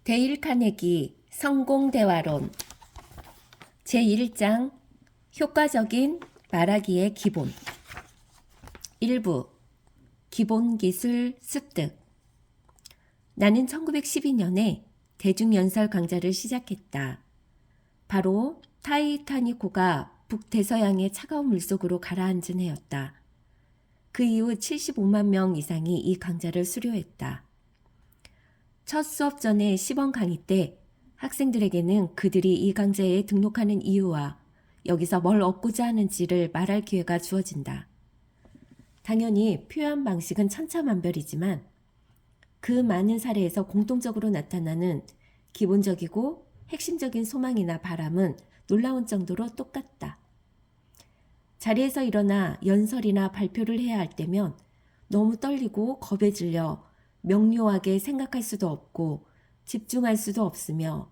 데일 카네기 성공대화론 제1장 효과적인 말하기의 기본 1부 기본기술 습득. 나는 1912년에 대중연설 강좌를 시작했다. 바로 타이타니코가 북대서양의 차가운 물속으로 가라앉은 해였다. 그 이후 75만 명 이상이 이 강좌를 수료했다. 첫 수업 전에 시범 강의 때 학생들에게는 그들이 이 강좌에 등록하는 이유와 여기서 뭘 얻고자 하는지를 말할 기회가 주어진다. 당연히 표현 방식은 천차만별이지만 그 많은 사례에서 공통적으로 나타나는 기본적이고 핵심적인 소망이나 바람은 놀라운 정도로 똑같다. 자리에서 일어나 연설이나 발표를 해야 할 때면 너무 떨리고 겁에 질려 명료하게 생각할 수도 없고 집중할 수도 없으며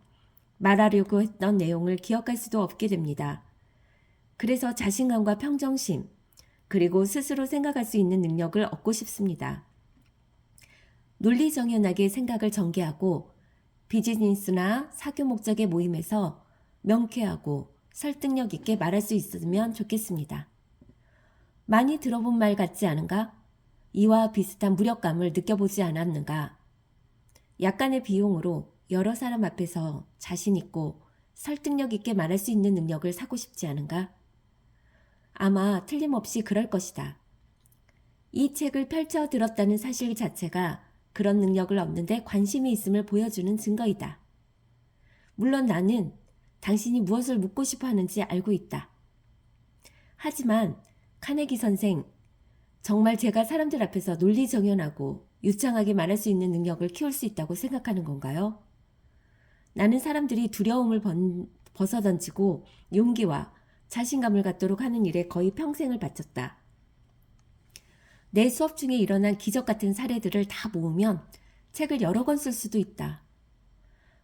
말하려고 했던 내용을 기억할 수도 없게 됩니다. 그래서 자신감과 평정심, 그리고 스스로 생각할 수 있는 능력을 얻고 싶습니다. 논리정연하게 생각을 전개하고 비즈니스나 사교 목적의 모임에서 명쾌하고 설득력 있게 말할 수 있으면 좋겠습니다. 많이 들어본 말 같지 않은가? 이와 비슷한 무력감을 느껴보지 않았는가? 약간의 비용으로 여러 사람 앞에서 자신 있고 설득력 있게 말할 수 있는 능력을 사고 싶지 않은가? 아마 틀림없이 그럴 것이다. 이 책을 펼쳐 들었다는 사실 자체가 그런 능력을 얻는데 관심이 있음을 보여주는 증거이다. 물론 나는 당신이 무엇을 묻고 싶어 하는지 알고 있다. 하지만 카네기 선생, 정말 제가 사람들 앞에서 논리정연하고 유창하게 말할 수 있는 능력을 키울 수 있다고 생각하는 건가요? 나는 사람들이 두려움을 벗어던지고 용기와 자신감을 갖도록 하는 일에 거의 평생을 바쳤다. 내 수업 중에 일어난 기적 같은 사례들을 다 모으면 책을 여러 권 쓸 수도 있다.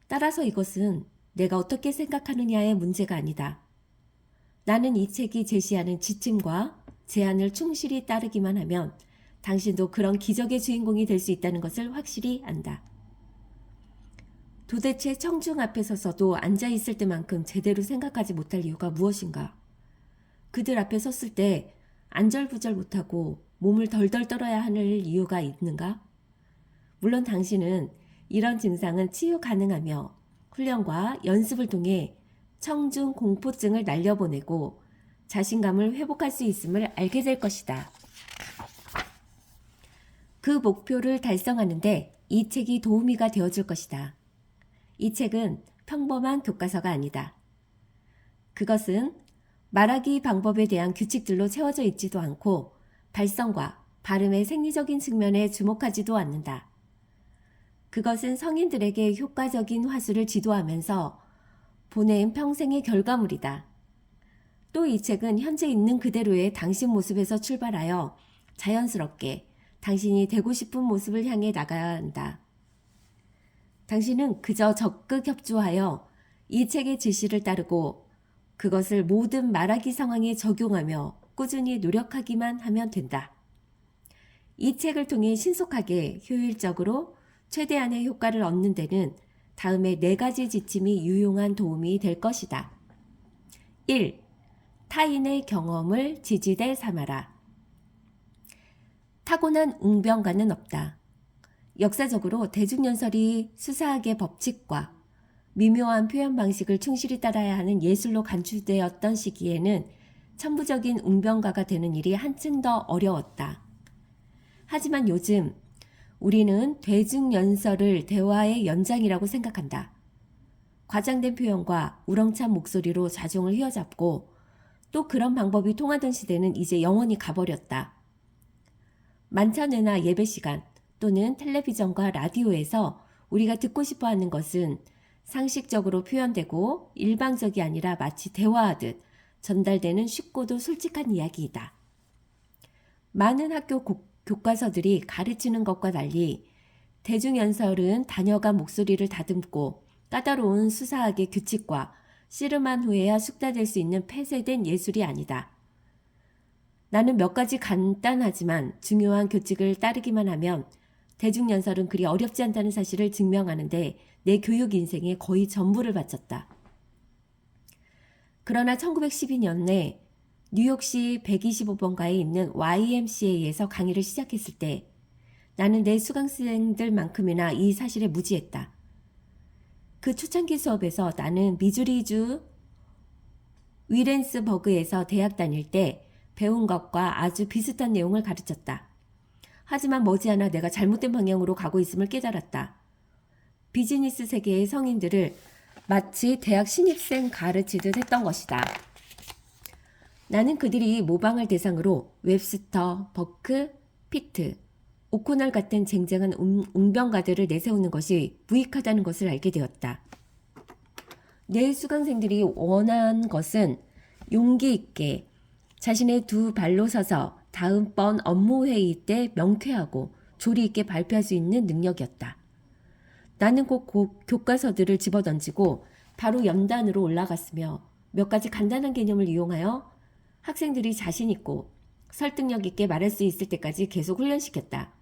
따라서 이것은 내가 어떻게 생각하느냐의 문제가 아니다. 나는 이 책이 제시하는 지침과 제안을 충실히 따르기만 하면 당신도 그런 기적의 주인공이 될 수 있다는 것을 확실히 안다. 도대체 청중 앞에 서서도 앉아있을 때만큼 제대로 생각하지 못할 이유가 무엇인가? 그들 앞에 섰을 때 안절부절 못하고 몸을 덜덜 떨어야 하는 이유가 있는가? 물론 당신은 이런 증상은 치유 가능하며 훈련과 연습을 통해 청중 공포증을 날려보내고 자신감을 회복할 수 있음을 알게 될 것이다. 그 목표를 달성하는데 이 책이 도우미가 되어줄 것이다. 이 책은 평범한 교과서가 아니다. 그것은 말하기 방법에 대한 규칙들로 채워져 있지도 않고 발성과 발음의 생리적인 측면에 주목하지도 않는다. 그것은 성인들에게 효과적인 화술을 지도하면서 보낸 평생의 결과물이다. 또 이 책은 현재 있는 그대로의 당신 모습에서 출발하여 자연스럽게 당신이 되고 싶은 모습을 향해 나가야 한다. 당신은 그저 적극 협조하여 이 책의 지시를 따르고 그것을 모든 말하기 상황에 적용하며 꾸준히 노력하기만 하면 된다. 이 책을 통해 신속하게 효율적으로 최대한의 효과를 얻는 데는 다음의 4가지 지침이 유용한 도움이 될 것이다. 1. 타인의 경험을 지지대 삼아라. 타고난 웅변가는 없다. 역사적으로 대중연설이 수사학의 법칙과 미묘한 표현 방식을 충실히 따라야 하는 예술로 간주되었던 시기에는 천부적인 웅변가가 되는 일이 한층 더 어려웠다. 하지만 요즘 우리는 대중연설을 대화의 연장이라고 생각한다. 과장된 표현과 우렁찬 목소리로 좌종을 휘어잡고 또 그런 방법이 통하던 시대는 이제 영원히 가버렸다. 만찬회나 예배 시간 또는 텔레비전과 라디오에서 우리가 듣고 싶어 하는 것은 상식적으로 표현되고 일방적이 아니라 마치 대화하듯 전달되는 쉽고도 솔직한 이야기이다. 많은 학교 교과서들이 가르치는 것과 달리 대중연설은 다녀간 목소리를 다듬고 까다로운 수사학의 규칙과 씨름한 후에야 숙달될 수 있는 폐쇄된 예술이 아니다. 나는 몇 가지 간단하지만 중요한 규칙을 따르기만 하면 대중연설은 그리 어렵지 않다는 사실을 증명하는데 내 교육 인생의 거의 전부를 바쳤다. 그러나 1912년에 뉴욕시 125번가에 있는 YMCA에서 강의를 시작했을 때 나는 내 수강생들만큼이나 이 사실에 무지했다. 그 초창기 수업에서 나는 미주리주 위렌스버그에서 대학 다닐 때 배운 것과 아주 비슷한 내용을 가르쳤다. 하지만 머지않아 내가 잘못된 방향으로 가고 있음을 깨달았다. 비즈니스 세계의 성인들을 마치 대학 신입생 가르치듯 했던 것이다. 나는 그들이 모방을 대상으로 웹스터, 버크, 피트, 오코널 같은 쟁쟁한 웅변가들을 내세우는 것이 무익하다는 것을 알게 되었다. 내 수강생들이 원한 것은 용기 있게 자신의 두 발로 서서 다음번 업무회의 때 명쾌하고 조리 있게 발표할 수 있는 능력이었다. 나는 곧 교과서들을 집어던지고 바로 연단으로 올라갔으며 몇 가지 간단한 개념을 이용하여 학생들이 자신 있고 설득력 있게 말할 수 있을 때까지 계속 훈련시켰다.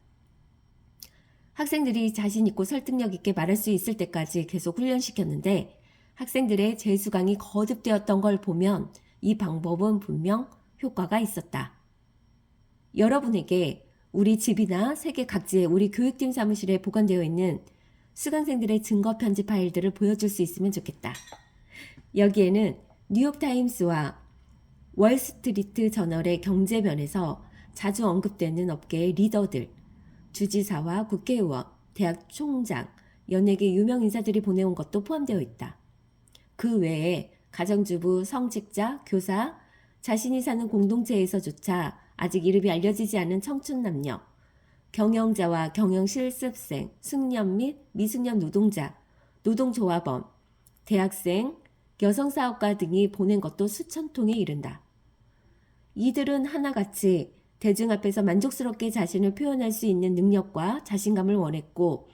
학생들이 자신 있고 설득력 있게 말할 수 있을 때까지 계속 훈련시켰는데 학생들의 재수강이 거듭되었던 걸 보면 이 방법은 분명 효과가 있었다. 여러분에게 우리 집이나 세계 각지의 우리 교육팀 사무실에 보관되어 있는 수강생들의 증거 편지 파일들을 보여줄 수 있으면 좋겠다. 여기에는 뉴욕타임스와 월스트리트 저널의 경제면에서 자주 언급되는 업계의 리더들, 주지사와 국회의원, 대학 총장, 연예계 유명 인사들이 보내온 것도 포함되어 있다. 그 외에 가정주부, 성직자, 교사, 자신이 사는 공동체에서조차 아직 이름이 알려지지 않은 청춘 남녀, 경영자와 경영실습생, 숙련 및 미숙련 노동자, 노동조합원, 대학생, 여성사업가 등이 보낸 것도 수천 통에 이른다. 이들은 하나같이 대중 앞에서 만족스럽게 자신을 표현할 수 있는 능력과 자신감을 원했고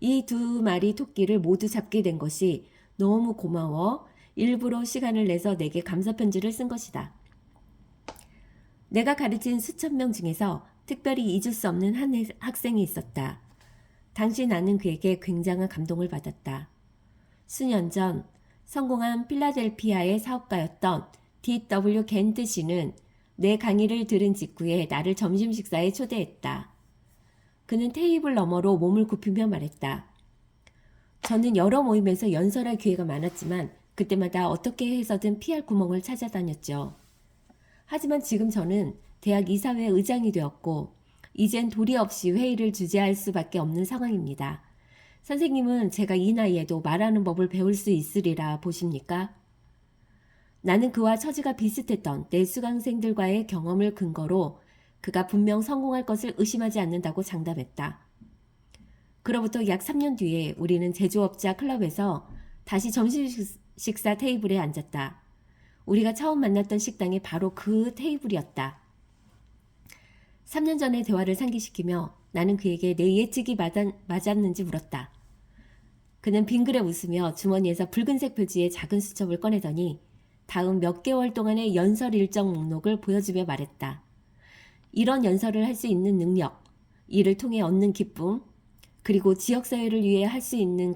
이 두 마리 토끼를 모두 잡게 된 것이 너무 고마워 일부러 시간을 내서 내게 감사편지를 쓴 것이다. 내가 가르친 수천 명 중에서 특별히 잊을 수 없는 한 학생이 있었다. 당시 나는 그에게 굉장한 감동을 받았다. 수년 전 성공한 필라델피아의 사업가였던 D.W. 겐트 씨는 내 강의를 들은 직후에 나를 점심 식사에 초대했다. 그는 테이블 너머로 몸을 굽히며 말했다. 저는 여러 모임에서 연설할 기회가 많았지만 그때마다 어떻게 해서든 피할 구멍을 찾아다녔죠. 하지만 지금 저는 대학 이사회 의장이 되었고 이젠 도리 없이 회의를 주재할 수밖에 없는 상황입니다. 선생님은 제가 이 나이에도 말하는 법을 배울 수 있으리라 보십니까? 나는 그와 처지가 비슷했던 내 수강생들과의 경험을 근거로 그가 분명 성공할 것을 의심하지 않는다고 장담했다. 그로부터 약 3년 뒤에 우리는 제조업자 클럽에서 다시 점심 식사 테이블에 앉았다. 우리가 처음 만났던 식당이 바로 그 테이블이었다. 3년 전의 대화를 상기시키며 나는 그에게 내 예측이 맞았는지 물었다. 그는 빙그레 웃으며 주머니에서 붉은색 표지의 작은 수첩을 꺼내더니 다음 몇 개월 동안의 연설 일정 목록을 보여주며 말했다. 이런 연설을 할 수 있는 능력, 이를 통해 얻는 기쁨, 그리고 지역사회를 위해 할 수 있는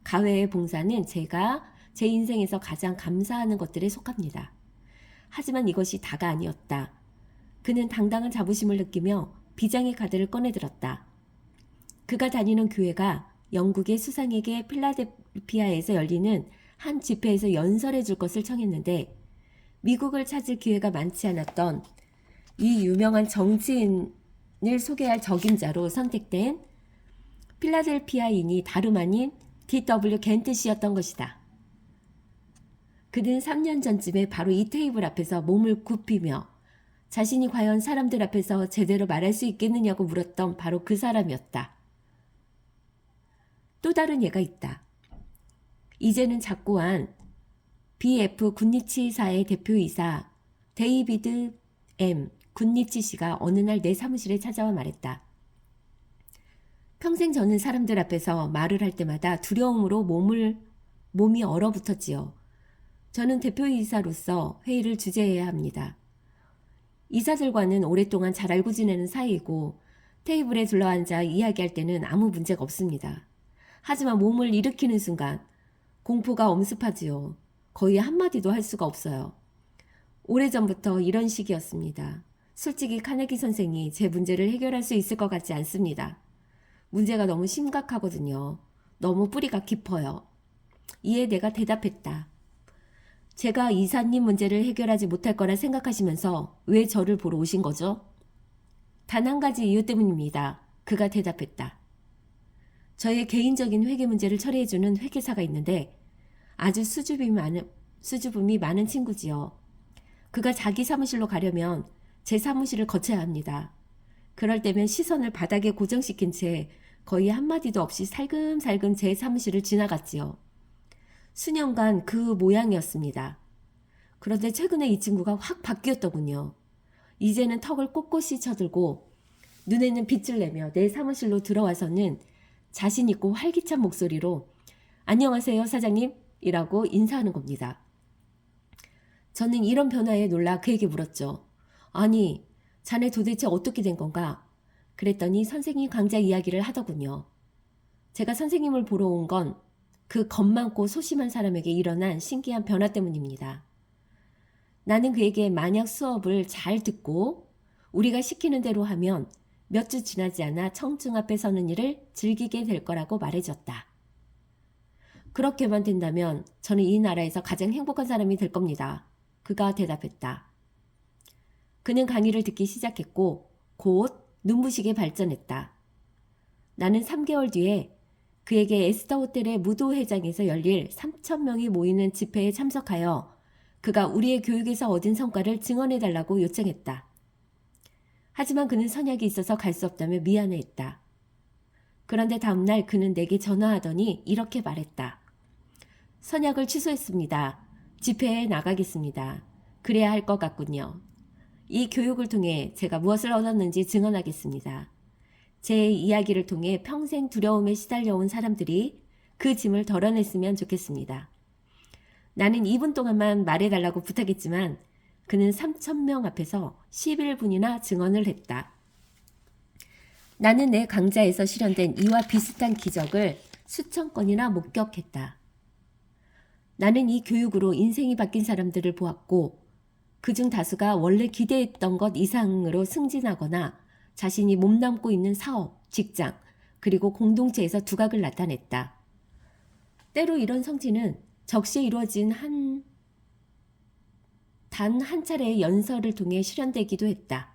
가외의 봉사는 제가 제 인생에서 가장 감사하는 것들에 속합니다. 하지만 이것이 다가 아니었다. 그는 당당한 자부심을 느끼며 비장의 카드를 꺼내들었다. 그가 다니는 교회가 영국의 수상에게 필라델피아에서 열리는 한 집회에서 연설해 줄 것을 청했는데 미국을 찾을 기회가 많지 않았던 이 유명한 정치인을 소개할 적임자로 선택된 필라델피아인이 다름 아닌 D.W. 겐트 씨였던 것이다. 그는 3년 전쯤에 바로 이 테이블 앞에서 몸을 굽히며 자신이 과연 사람들 앞에서 제대로 말할 수 있겠느냐고 물었던 바로 그 사람이었다. 또 다른 예가 있다. 이제는 작고한 BF 굿니치사의 대표이사 데이비드 M. 굿니치 씨가 어느 날 내 사무실에 찾아와 말했다. 평생 저는 사람들 앞에서 말을 할 때마다 두려움으로 몸이 얼어붙었지요. 저는 대표이사로서 회의를 주재해야 합니다. 이사들과는 오랫동안 잘 알고 지내는 사이이고 테이블에 둘러앉아 이야기할 때는 아무 문제가 없습니다. 하지만 몸을 일으키는 순간 공포가 엄습하지요. 거의 한마디도 할 수가 없어요. 오래전부터 이런 식이었습니다. 솔직히 카네기 선생이 제 문제를 해결할 수 있을 것 같지 않습니다. 문제가 너무 심각하거든요. 너무 뿌리가 깊어요. 이에 내가 대답했다. 제가 이사님 문제를 해결하지 못할 거라 생각하시면서 왜 저를 보러 오신 거죠? 단 한 가지 이유 때문입니다. 그가 대답했다. 저의 개인적인 회계 문제를 처리해주는 회계사가 있는데 아주 수줍음이 많은 친구지요. 그가 자기 사무실로 가려면 제 사무실을 거쳐야 합니다. 그럴 때면 시선을 바닥에 고정시킨 채 거의 한마디도 없이 살금살금 제 사무실을 지나갔지요. 수년간 그 모양이었습니다. 그런데 최근에 이 친구가 확 바뀌었더군요. 이제는 턱을 꼿꼿이 쳐들고 눈에는 빛을 내며 내 사무실로 들어와서는 자신 있고 활기찬 목소리로 안녕하세요 사장님 이라고 인사하는 겁니다. 저는 이런 변화에 놀라 그에게 물었죠. 아니, 자네 도대체 어떻게 된 건가? 그랬더니 선생님 강좌 이야기를 하더군요. 제가 선생님을 보러 온 건 그 겁 많고 소심한 사람에게 일어난 신기한 변화 때문입니다. 나는 그에게 만약 수업을 잘 듣고 우리가 시키는 대로 하면 몇 주 지나지 않아 청중 앞에 서는 일을 즐기게 될 거라고 말해줬다. 그렇게만 된다면 저는 이 나라에서 가장 행복한 사람이 될 겁니다. 그가 대답했다. 그는 강의를 듣기 시작했고 곧 눈부시게 발전했다. 나는 3개월 뒤에 그에게 에스더 호텔의 무도회장에서 열릴 3,000명이 모이는 집회에 참석하여 그가 우리의 교육에서 얻은 성과를 증언해달라고 요청했다. 하지만 그는 선약이 있어서 갈 수 없다며 미안해했다. 그런데 다음날 그는 내게 전화하더니 이렇게 말했다. 선약을 취소했습니다. 집회에 나가겠습니다. 그래야 할 것 같군요. 이 교육을 통해 제가 무엇을 얻었는지 증언하겠습니다. 제 이야기를 통해 평생 두려움에 시달려온 사람들이 그 짐을 덜어냈으면 좋겠습니다. 나는 2분 동안만 말해달라고 부탁했지만 그는 3,000명 앞에서 11분이나 증언을 했다. 나는 내 강좌에서 실현된 이와 비슷한 기적을 수천 건이나 목격했다. 나는 이 교육으로 인생이 바뀐 사람들을 보았고 그중 다수가 원래 기대했던 것 이상으로 승진하거나 자신이 몸담고 있는 사업, 직장, 그리고 공동체에서 두각을 나타냈다. 때로 이런 성취는 적시에 이루어진 단 한 차례의 연설을 통해 실현되기도 했다.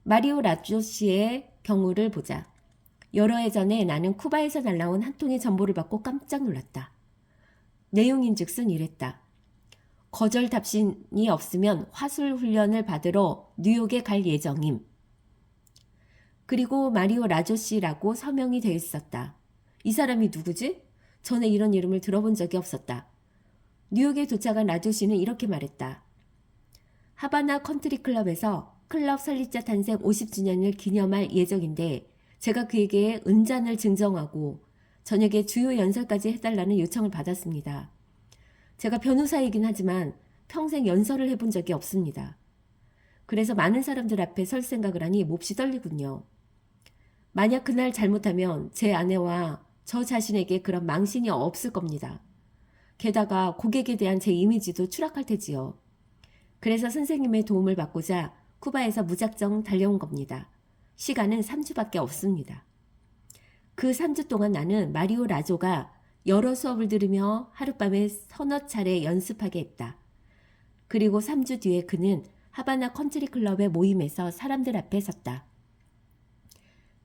마리오 라조 씨의 경우를 보자. 여러 해 전에 나는 쿠바에서 날라온 한 통의 정보를 받고 깜짝 놀랐다. 내용인즉슨 이랬다. 거절 답신이 없으면 화술 훈련을 받으러 뉴욕에 갈 예정임. 그리고 마리오 라조 씨라고 서명이 되어 있었다. 이 사람이 누구지? 전에 이런 이름을 들어본 적이 없었다. 뉴욕에 도착한 라조 씨는 이렇게 말했다. 하바나 컨트리 클럽에서 클럽 설립자 탄생 50주년을 기념할 예정인데 제가 그에게 은잔을 증정하고 저녁에 주요 연설까지 해달라는 요청을 받았습니다. 제가 변호사이긴 하지만 평생 연설을 해본 적이 없습니다. 그래서 많은 사람들 앞에 설 생각을 하니 몹시 떨리군요. 만약 그날 잘못하면 제 아내와 저 자신에게 그런 망신이 없을 겁니다. 게다가 고객에 대한 제 이미지도 추락할 테지요. 그래서 선생님의 도움을 받고자 쿠바에서 무작정 달려온 겁니다. 시간은 3주밖에 없습니다. 그 3주 동안 나는 마리오 라조가 여러 수업을 들으며 하룻밤에 서너 차례 연습하게 했다. 그리고 3주 뒤에 그는 하바나 컨트리 클럽의 모임에서 사람들 앞에 섰다.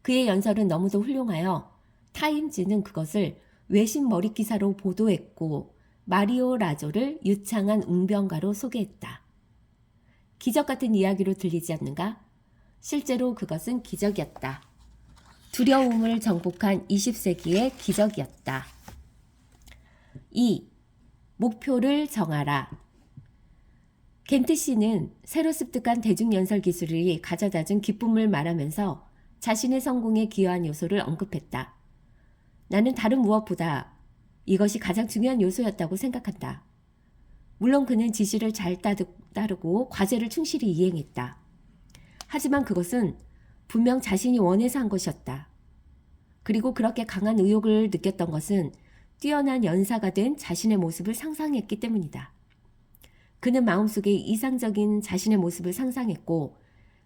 그의 연설은 너무도 훌륭하여 타임즈는 그것을 외신 머리 기사로 보도했고 마리오 라조를 유창한 웅변가로 소개했다. 기적 같은 이야기로 들리지 않는가? 실제로 그것은 기적이었다. 두려움을 정복한 20세기의 기적이었다. 2. 목표를 정하라. 겐트 씨는 새로 습득한 대중연설 기술이 가져다준 기쁨을 말하면서 자신의 성공에 기여한 요소를 언급했다. 나는 다른 무엇보다 이것이 가장 중요한 요소였다고 생각한다. 물론 그는 지시를 잘 따르고 과제를 충실히 이행했다. 하지만 그것은 분명 자신이 원해서 한 것이었다. 그리고 그렇게 강한 의욕을 느꼈던 것은 뛰어난 연사가 된 자신의 모습을 상상했기 때문이다. 그는 마음속에 이상적인 자신의 모습을 상상했고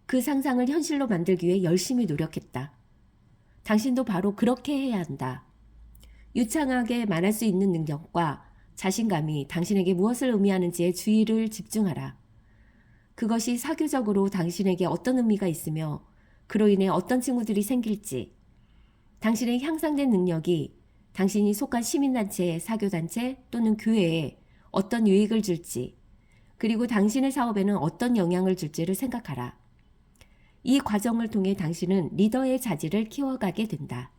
그 상상을 현실로 만들기 위해 열심히 노력했다. 당신도 바로 그렇게 해야 한다. 유창하게 말할 수 있는 능력과 자신감이 당신에게 무엇을 의미하는지에 주의를 집중하라. 그것이 사교적으로 당신에게 어떤 의미가 있으며 그로 인해 어떤 친구들이 생길지, 당신의 향상된 능력이 당신이 속한 시민단체, 사교단체 또는 교회에 어떤 유익을 줄지, 그리고 당신의 사업에는 어떤 영향을 줄지를 생각하라. 이 과정을 통해 당신은 리더의 자질을 키워가게 된다.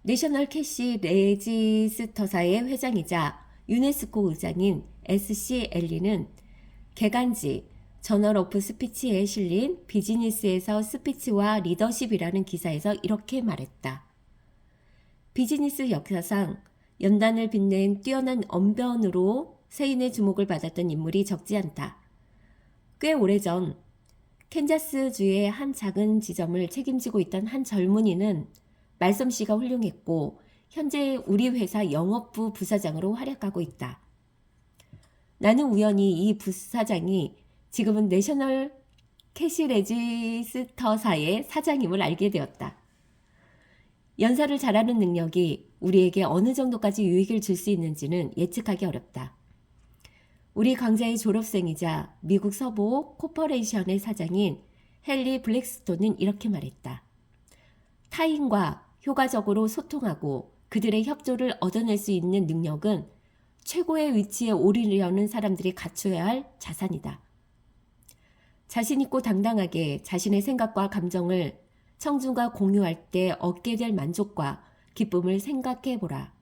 내셔널 캐시 레지스터사의 회장이자 유네스코 의장인 S.C. 엘리는 개간지 저널 오프 스피치에 실린 비즈니스에서 스피치와 리더십이라는 기사에서 이렇게 말했다. 비즈니스 역사상 연단을 빛낸 뛰어난 언변으로 세인의 주목을 받았던 인물이 적지 않다. 꽤 오래전 캔자스주의 한 작은 지점을 책임지고 있던 한 젊은이는 말솜씨가 훌륭했고 현재 우리 회사 영업부 부사장으로 활약하고 있다. 나는 우연히 이 부사장이 지금은 내셔널 캐시 레지스터사의 사장임을 알게 되었다. 연사를 잘하는 능력이 우리에게 어느 정도까지 유익을 줄 수 있는지는 예측하기 어렵다. 우리 강자의 졸업생이자 미국 서부 코퍼레이션의 사장인 헨리 블랙스톤은 이렇게 말했다. 타인과 효과적으로 소통하고 그들의 협조를 얻어낼 수 있는 능력은 최고의 위치에 오르려는 사람들이 갖춰야 할 자산이다. 자신 있고 당당하게 자신의 생각과 감정을 청중과 공유할 때 얻게 될 만족과 기쁨을 생각해 보라.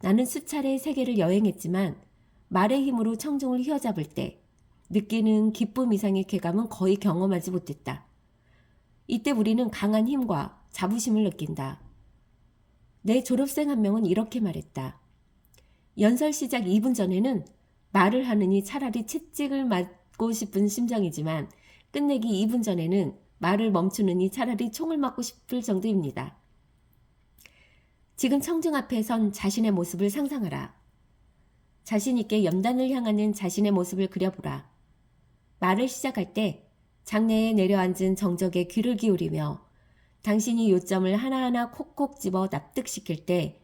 나는 수차례 세계를 여행했지만 말의 힘으로 청중을 휘어잡을 때 느끼는 기쁨 이상의 쾌감은 거의 경험하지 못했다. 이때 우리는 강한 힘과 자부심을 느낀다. 내 졸업생 한 명은 이렇게 말했다. 연설 시작 2분 전에는 말을 하느니 차라리 채찍을 맞고 싶은 심정이지만 끝내기 2분 전에는 말을 멈추느니 차라리 총을 맞고 싶을 정도입니다. 지금 청중 앞에 선 자신의 모습을 상상하라. 자신 있게 연단을 향하는 자신의 모습을 그려보라. 말을 시작할 때 장내에 내려앉은 정적에 귀를 기울이며 당신이 요점을 하나하나 콕콕 집어 납득시킬 때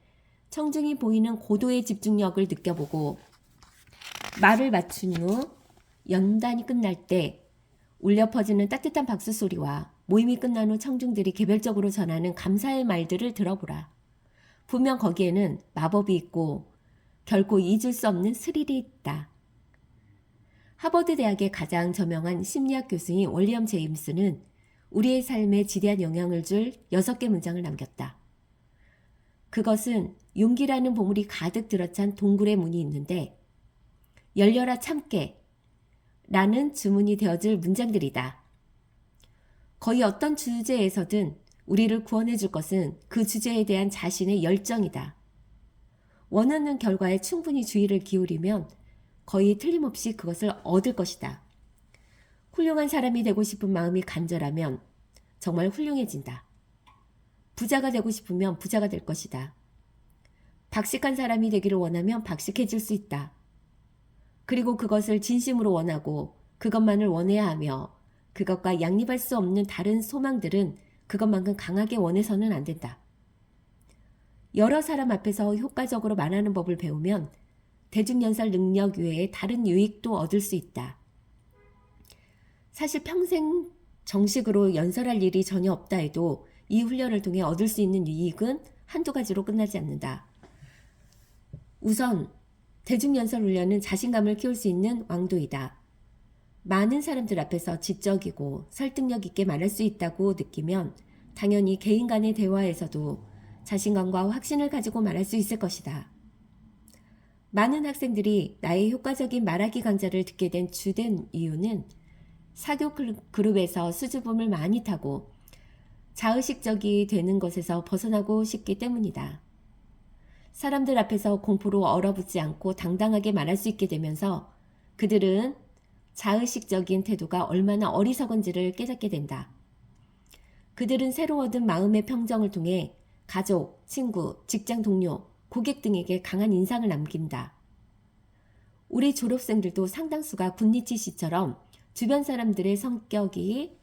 청중이 보이는 고도의 집중력을 느껴보고 말을 맞춘 후 연단이 끝날 때 울려 퍼지는 따뜻한 박수 소리와 모임이 끝난 후 청중들이 개별적으로 전하는 감사의 말들을 들어보라. 분명 거기에는 마법이 있고 결코 잊을 수 없는 스릴이 있다. 하버드 대학의 가장 저명한 심리학 교수인 윌리엄 제임스는 우리의 삶에 지대한 영향을 줄 6개 문장을 남겼다. 그것은 용기라는 보물이 가득 들어찬 동굴의 문이 있는데 열려라 참깨 라는 주문이 되어줄 문장들이다. 거의 어떤 주제에서든 우리를 구원해 줄 것은 그 주제에 대한 자신의 열정이다. 원하는 결과에 충분히 주의를 기울이면 거의 틀림없이 그것을 얻을 것이다. 훌륭한 사람이 되고 싶은 마음이 간절하면 정말 훌륭해진다. 부자가 되고 싶으면 부자가 될 것이다. 박식한 사람이 되기를 원하면 박식해질 수 있다. 그리고 그것을 진심으로 원하고 그것만을 원해야 하며 그것과 양립할 수 없는 다른 소망들은 그것만큼 강하게 원해서는 안 된다. 여러 사람 앞에서 효과적으로 말하는 법을 배우면 대중연설 능력 외에 다른 유익도 얻을 수 있다. 사실 평생 정식으로 연설할 일이 전혀 없다 해도 이 훈련을 통해 얻을 수 있는 유익은 한두 가지로 끝나지 않는다. 우선 대중연설 훈련은 자신감을 키울 수 있는 왕도이다. 많은 사람들 앞에서 지적이고 설득력 있게 말할 수 있다고 느끼면 당연히 개인 간의 대화에서도 자신감과 확신을 가지고 말할 수 있을 것이다. 많은 학생들이 나의 효과적인 말하기 강좌를 듣게 된 주된 이유는 사교 그룹에서 수줍음을 많이 타고 자의식적이 되는 것에서 벗어나고 싶기 때문이다. 사람들 앞에서 공포로 얼어붙지 않고 당당하게 말할 수 있게 되면서 그들은 자의식적인 태도가 얼마나 어리석은지를 깨닫게 된다. 그들은 새로 얻은 마음의 평정을 통해 가족, 친구, 직장 동료, 고객 등에게 강한 인상을 남긴다. 우리 졸업생들도 상당수가 군니치 씨처럼 주변 사람들의 성격이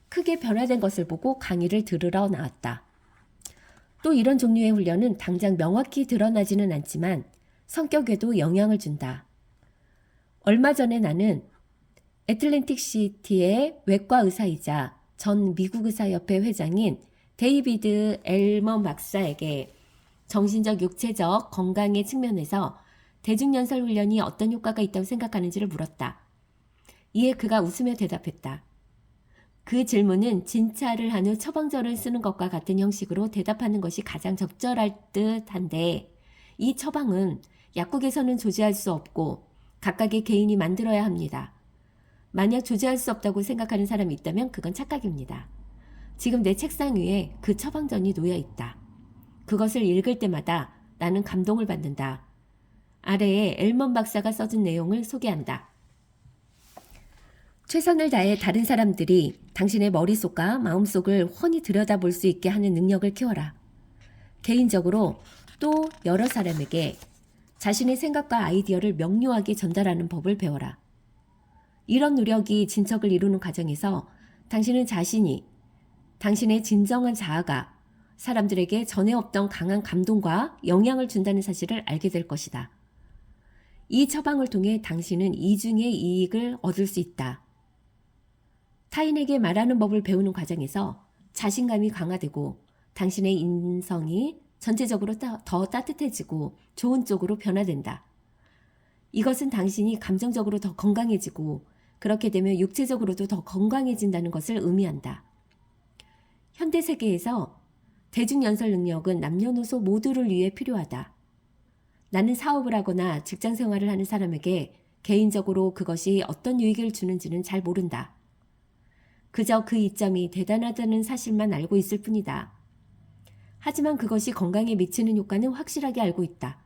크게 변화된 것을 보고 강의를 들으러 나왔다. 또 이런 종류의 훈련은 당장 명확히 드러나지는 않지만 성격에도 영향을 준다. 얼마 전에 나는 애틀랜틱 시티의 외과 의사이자 전 미국 의사협회 회장인 데이비드 엘먼 박사에게 정신적, 육체적 건강의 측면에서 대중연설 훈련이 어떤 효과가 있다고 생각하는지를 물었다. 이에 그가 웃으며 대답했다. 그 질문은 진찰을 한 후 처방전을 쓰는 것과 같은 형식으로 대답하는 것이 가장 적절할 듯한데 이 처방은 약국에서는 조제할 수 없고 각각의 개인이 만들어야 합니다. 만약 조제할 수 없다고 생각하는 사람이 있다면 그건 착각입니다. 지금 내 책상 위에 그 처방전이 놓여 있다. 그것을 읽을 때마다 나는 감동을 받는다. 아래에 엘먼 박사가 써준 내용을 소개한다. 최선을 다해 다른 사람들이 당신의 머릿속과 마음속을 훤히 들여다볼 수 있게 하는 능력을 키워라. 개인적으로 또 여러 사람에게 자신의 생각과 아이디어를 명료하게 전달하는 법을 배워라. 이런 노력이 진척을 이루는 과정에서 당신은 자신이 당신의 진정한 자아가 사람들에게 전에 없던 강한 감동과 영향을 준다는 사실을 알게 될 것이다. 이 처방을 통해 당신은 이중의 이익을 얻을 수 있다. 타인에게 말하는 법을 배우는 과정에서 자신감이 강화되고 당신의 인성이 전체적으로 더 따뜻해지고 좋은 쪽으로 변화된다. 이것은 당신이 감정적으로 더 건강해지고 그렇게 되면 육체적으로도 더 건강해진다는 것을 의미한다. 현대 세계에서 대중연설 능력은 남녀노소 모두를 위해 필요하다. 나는 사업을 하거나 직장 생활을 하는 사람에게 개인적으로 그것이 어떤 유익을 주는지는 잘 모른다. 그저 그 이점이 대단하다는 사실만 알고 있을 뿐이다. 하지만 그것이 건강에 미치는 효과는 확실하게 알고 있다.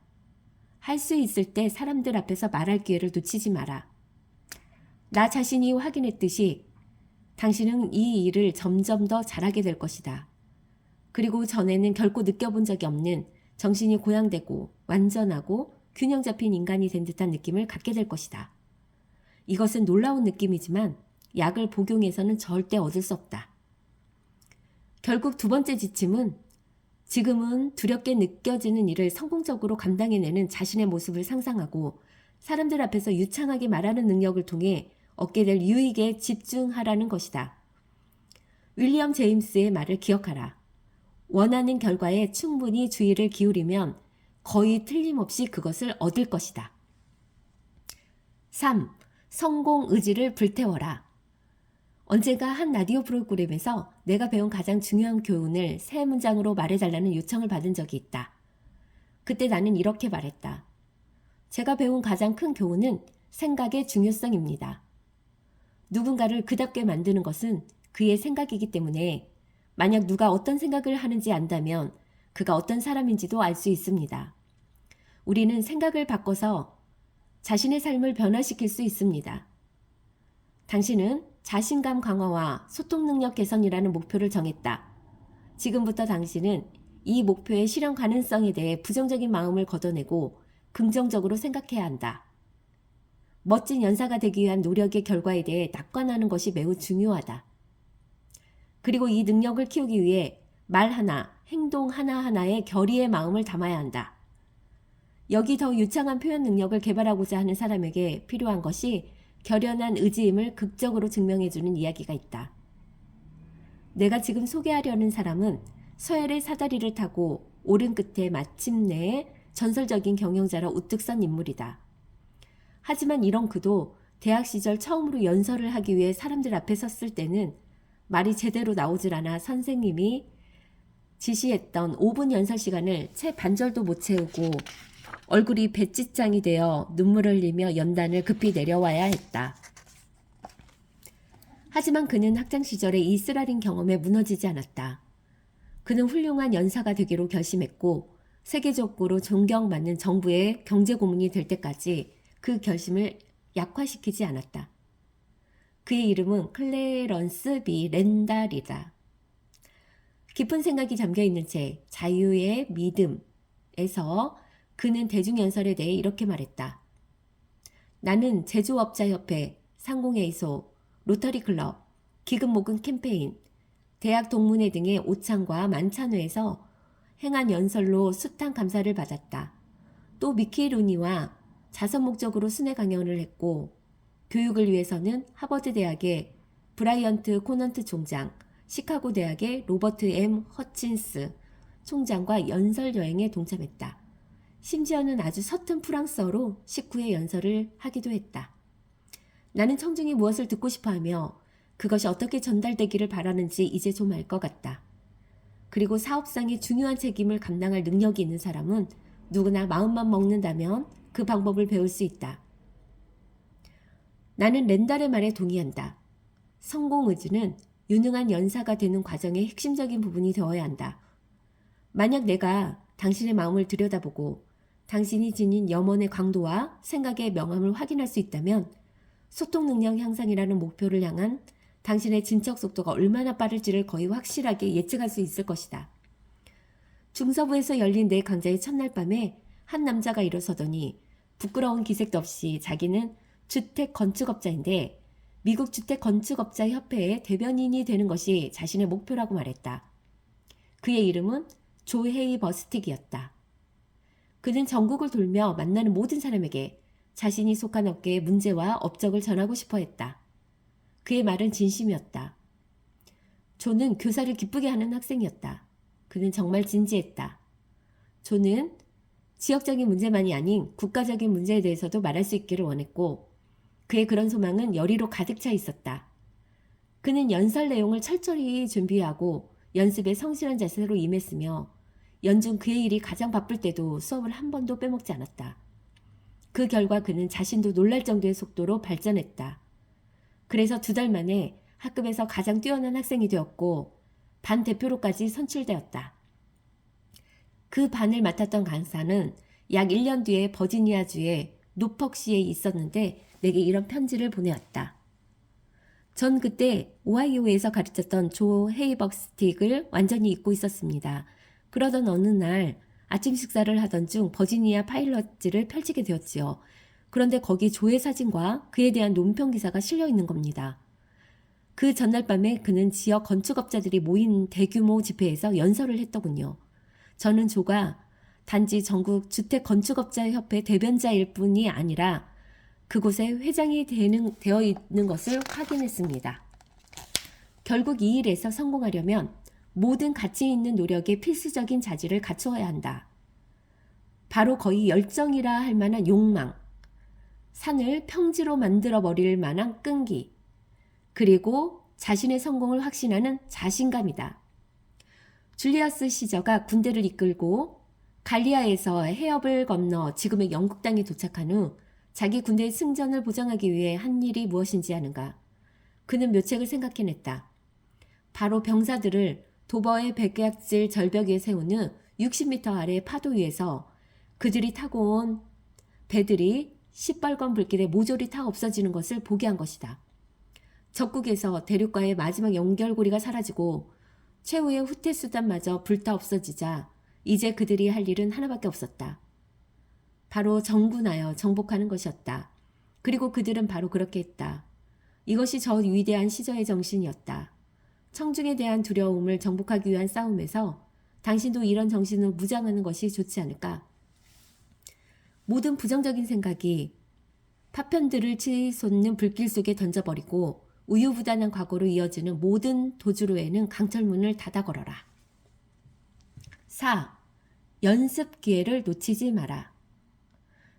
할 수 있을 때 사람들 앞에서 말할 기회를 놓치지 마라. 나 자신이 확인했듯이 당신은 이 일을 점점 더 잘하게 될 것이다. 그리고 전에는 결코 느껴본 적이 없는 정신이 고양되고 완전하고 균형 잡힌 인간이 된 듯한 느낌을 갖게 될 것이다. 이것은 놀라운 느낌이지만 약을 복용해서는 절대 얻을 수 없다. 결국 두 번째 지침은 지금은 두렵게 느껴지는 일을 성공적으로 감당해내는 자신의 모습을 상상하고 사람들 앞에서 유창하게 말하는 능력을 통해 얻게 될 유익에 집중하라는 것이다. 윌리엄 제임스의 말을 기억하라. 원하는 결과에 충분히 주의를 기울이면 거의 틀림없이 그것을 얻을 것이다. 3. 성공 의지를 불태워라. 언젠가 한 라디오 프로그램에서 내가 배운 가장 중요한 교훈을 세 문장으로 말해달라는 요청을 받은 적이 있다. 그때 나는 이렇게 말했다. 제가 배운 가장 큰 교훈은 생각의 중요성입니다. 누군가를 그답게 만드는 것은 그의 생각이기 때문에 만약 누가 어떤 생각을 하는지 안다면 그가 어떤 사람인지도 알 수 있습니다. 우리는 생각을 바꿔서 자신의 삶을 변화시킬 수 있습니다. 당신은 자신감 강화와 소통 능력 개선이라는 목표를 정했다. 지금부터 당신은 이 목표의 실현 가능성에 대해 부정적인 마음을 걷어내고 긍정적으로 생각해야 한다. 멋진 연사가 되기 위한 노력의 결과에 대해 낙관하는 것이 매우 중요하다. 그리고 이 능력을 키우기 위해 말 하나, 행동 하나하나에 결의의 마음을 담아야 한다. 여기 더 유창한 표현 능력을 개발하고자 하는 사람에게 필요한 것이 결연한 의지임을 극적으로 증명해주는 이야기가 있다. 내가 지금 소개하려는 사람은 서열의 사다리를 타고 오른 끝에 마침내 전설적인 경영자로 우뚝 선 인물이다. 하지만 이런 그도 대학 시절 처음으로 연설을 하기 위해 사람들 앞에 섰을 때는 말이 제대로 나오질 않아 선생님이 지시했던 5분 연설 시간을 채 반절도 못 채우고 얼굴이 배찢장이 되어 눈물을 흘리며 연단을 급히 내려와야 했다. 하지만 그는 학창 시절의 이 쓰라린 경험에 무너지지 않았다. 그는 훌륭한 연사가 되기로 결심했고 세계적으로 존경받는 정부의 경제고문이 될 때까지 그 결심을 약화시키지 않았다. 그의 이름은 클레런스 B 렌달이다. 깊은 생각이 잠겨있는 채 자유의 믿음에서 그는 대중연설에 대해 이렇게 말했다. 나는 제조업자협회, 상공회의소, 로터리클럽, 기금모금 캠페인, 대학 동문회 등의 오찬과 만찬회에서 행한 연설로 숱한 감사를 받았다. 또 미키 루니와 자선 목적으로 순회 강연을 했고 교육을 위해서는 하버드 대학의 브라이언트 코넌트 총장, 시카고 대학의 로버트 M. 허친스 총장과 연설 여행에 동참했다. 심지어는 아주 서툰 프랑스어로 식후에 연설을 하기도 했다. 나는 청중이 무엇을 듣고 싶어하며 그것이 어떻게 전달되기를 바라는지 이제 좀 알 것 같다. 그리고 사업상의 중요한 책임을 감당할 능력이 있는 사람은 누구나 마음만 먹는다면 그 방법을 배울 수 있다. 나는 렌달의 말에 동의한다. 성공 의지는 유능한 연사가 되는 과정의 핵심적인 부분이 되어야 한다. 만약 내가 당신의 마음을 들여다보고 당신이 지닌 염원의 강도와 생각의 명암을 확인할 수 있다면 소통 능력 향상이라는 목표를 향한 당신의 진척 속도가 얼마나 빠를지를 거의 확실하게 예측할 수 있을 것이다. 중서부에서 열린 내 강좌의 첫날 밤에 한 남자가 일어서더니 부끄러운 기색도 없이 자기는 주택건축업자인데 미국 주택건축업자협회의 대변인이 되는 것이 자신의 목표라고 말했다. 그의 이름은 조 헤이 버스틱이었다. 그는 전국을 돌며 만나는 모든 사람에게 자신이 속한 업계의 문제와 업적을 전하고 싶어 했다. 그의 말은 진심이었다. 조는 교사를 기쁘게 하는 학생이었다. 그는 정말 진지했다. 조는 지역적인 문제만이 아닌 국가적인 문제에 대해서도 말할 수 있기를 원했고 그의 그런 소망은 열의로 가득 차 있었다. 그는 연설 내용을 철저히 준비하고 연습에 성실한 자세로 임했으며 연중 그의 일이 가장 바쁠 때도 수업을 한 번도 빼먹지 않았다. 그 결과 그는 자신도 놀랄 정도의 속도로 발전했다. 그래서 2달 만에 학급에서 가장 뛰어난 학생이 되었고 반 대표로까지 선출되었다. 그 반을 맡았던 강사는 약 1년 뒤에 버지니아주의 노퍽시에 있었는데 내게 이런 편지를 보내왔다. 전 그때 오하이오에서 가르쳤던 조 헤이버스틱을 완전히 잊고 있었습니다. 그러던 어느 날 아침 식사를 하던 중 버지니아 파일럿지를 펼치게 되었지요. 그런데 거기 조의 사진과 그에 대한 논평 기사가 실려 있는 겁니다. 그 전날 밤에 그는 지역 건축업자들이 모인 대규모 집회에서 연설을 했더군요. 저는 조가 단지 전국 주택건축업자협회 대변자일 뿐이 아니라 그곳에 회장이 되어 있는 것을 확인했습니다. 결국 이 일에서 성공하려면 모든 가치 있는 노력의 필수적인 자질을 갖추어야 한다. 바로 거의 열정이라 할 만한 욕망, 산을 평지로 만들어 버릴 만한 끈기, 그리고 자신의 성공을 확신하는 자신감이다. 줄리어스 시저가 군대를 이끌고 갈리아에서 해협을 건너 지금의 영국 땅에 도착한 후 자기 군대의 승전을 보장하기 위해 한 일이 무엇인지 아는가? 그는 묘책을 생각해냈다. 바로 병사들을 도버의 백약질 절벽 위에 세운 후 60m 아래의 파도 위에서 그들이 타고 온 배들이 시뻘건 불길에 모조리 타 없어지는 것을 보게 한 것이다. 적국에서 대륙과의 마지막 연결고리가 사라지고 최후의 후퇴수단마저 불타 없어지자 이제 그들이 할 일은 하나밖에 없었다. 바로 정군하여 정복하는 것이었다. 그리고 그들은 바로 그렇게 했다. 이것이 저 위대한 시저의 정신이었다. 청중에 대한 두려움을 정복하기 위한 싸움에서 당신도 이런 정신으로 무장하는 것이 좋지 않을까? 모든 부정적인 생각이 파편들을 치솟는 불길 속에 던져버리고 우유부단한 과거로 이어지는 모든 도주로에는 강철문을 닫아 걸어라. 4. 연습 기회를 놓치지 마라.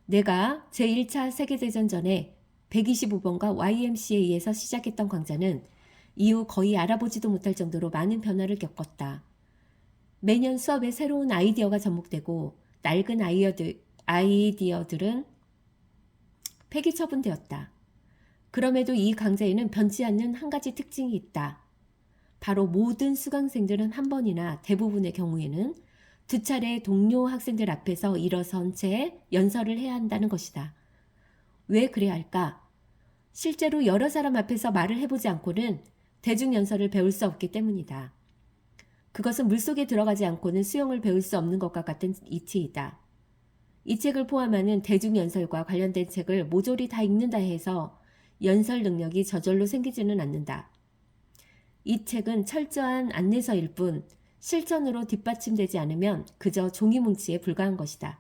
내가 제1차 세계대전 전에 125번가 YMCA에서 시작했던 강좌는 이후 거의 알아보지도 못할 정도로 많은 변화를 겪었다. 매년 수업에 새로운 아이디어가 접목되고 낡은 아이디어들은 폐기 처분되었다. 그럼에도 이 강좌에는 변치 않는 한 가지 특징이 있다. 바로 모든 수강생들은 한 번이나 대부분의 경우에는 2차례 동료 학생들 앞에서 일어선 채 연설을 해야 한다는 것이다. 왜 그래야 할까? 실제로 여러 사람 앞에서 말을 해보지 않고는 대중연설을 배울 수 없기 때문이다. 그것은 물속에 들어가지 않고는 수영을 배울 수 없는 것과 같은 이치이다. 이 책을 포함하는 대중연설과 관련된 책을 모조리 다 읽는다 해서 연설 능력이 저절로 생기지는 않는다. 이 책은 철저한 안내서일 뿐 실천으로 뒷받침되지 않으면 그저 종이뭉치에 불과한 것이다.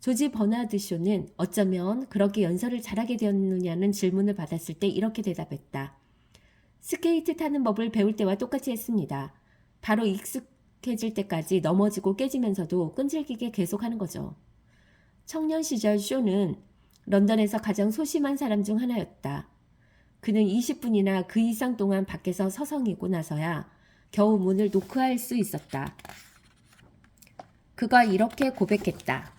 조지 버나드 쇼는 어쩌면 그렇게 연설을 잘하게 되었느냐는 질문을 받았을 때 이렇게 대답했다. 스케이트 타는 법을 배울 때와 똑같이 했습니다. 바로 익숙해질 때까지 넘어지고 깨지면서도 끈질기게 계속하는 거죠. 청년 시절 쇼는 런던에서 가장 소심한 사람 중 하나였다. 그는 20분이나 그 이상 동안 밖에서 서성이고 나서야 겨우 문을 노크할 수 있었다. 그가 이렇게 고백했다.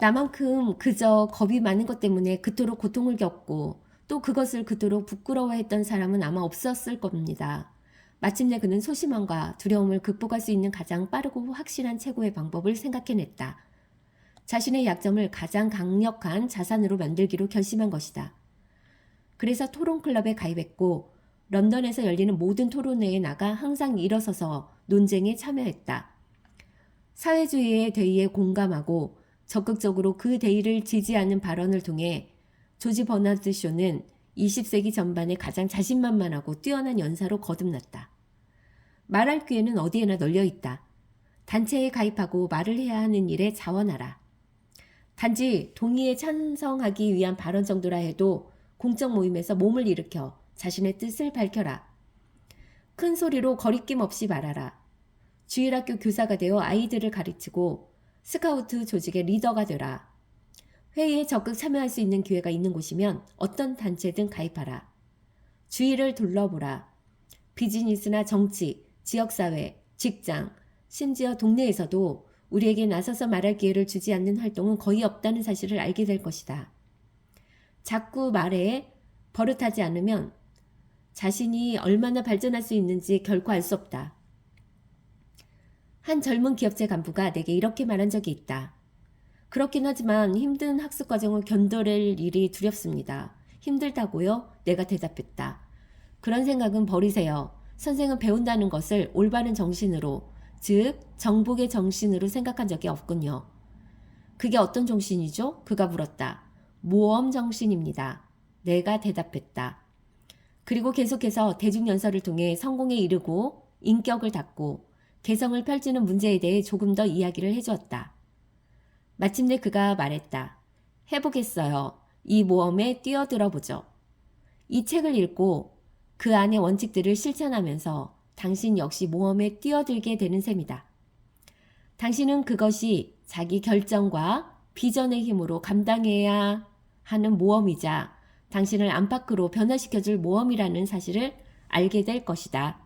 나만큼 그저 겁이 많은 것 때문에 그토록 고통을 겪고 또 그것을 그토록 부끄러워했던 사람은 아마 없었을 겁니다. 마침내 그는 소심함과 두려움을 극복할 수 있는 가장 빠르고 확실한 최고의 방법을 생각해냈다. 자신의 약점을 가장 강력한 자산으로 만들기로 결심한 것이다. 그래서 토론클럽에 가입했고 런던에서 열리는 모든 토론회에 나가 항상 일어서서 논쟁에 참여했다. 사회주의의 대의에 공감하고 적극적으로 그 대의를 지지하는 발언을 통해 조지 버나드 쇼는 20세기 전반에 가장 자신만만하고 뛰어난 연사로 거듭났다. 말할 기회는 어디에나 널려있다. 단체에 가입하고 말을 해야 하는 일에 자원하라. 단지 동의에 찬성하기 위한 발언 정도라 해도 공적 모임에서 몸을 일으켜 자신의 뜻을 밝혀라. 큰 소리로 거리낌 없이 말하라. 주일학교 교사가 되어 아이들을 가르치고 스카우트 조직의 리더가 되라. 회의에 적극 참여할 수 있는 기회가 있는 곳이면 어떤 단체든 가입하라. 주위를 둘러보라. 비즈니스나 정치, 지역사회, 직장, 심지어 동네에서도 우리에게 나서서 말할 기회를 주지 않는 활동은 거의 없다는 사실을 알게 될 것이다. 자꾸 말에 버릇하지 않으면 자신이 얼마나 발전할 수 있는지 결코 알 수 없다. 한 젊은 기업체 간부가 내게 이렇게 말한 적이 있다. 그렇긴 하지만 힘든 학습 과정을 견뎌낼 일이 두렵습니다. 힘들다고요? 내가 대답했다. 그런 생각은 버리세요. 선생은 배운다는 것을 올바른 정신으로, 즉 정복의 정신으로 생각한 적이 없군요. 그게 어떤 정신이죠? 그가 물었다. 모험 정신입니다. 내가 대답했다. 그리고 계속해서 대중연설을 통해 성공에 이르고 인격을 닦고 개성을 펼치는 문제에 대해 조금 더 이야기를 해주었다. 마침내 그가 말했다. 해보겠어요. 이 모험에 뛰어들어 보죠. 이 책을 읽고 그 안의 원칙들을 실천하면서 당신 역시 모험에 뛰어들게 되는 셈이다. 당신은 그것이 자기 결정과 비전의 힘으로 감당해야 하는 모험이자 당신을 안팎으로 변화시켜줄 모험이라는 사실을 알게 될 것이다.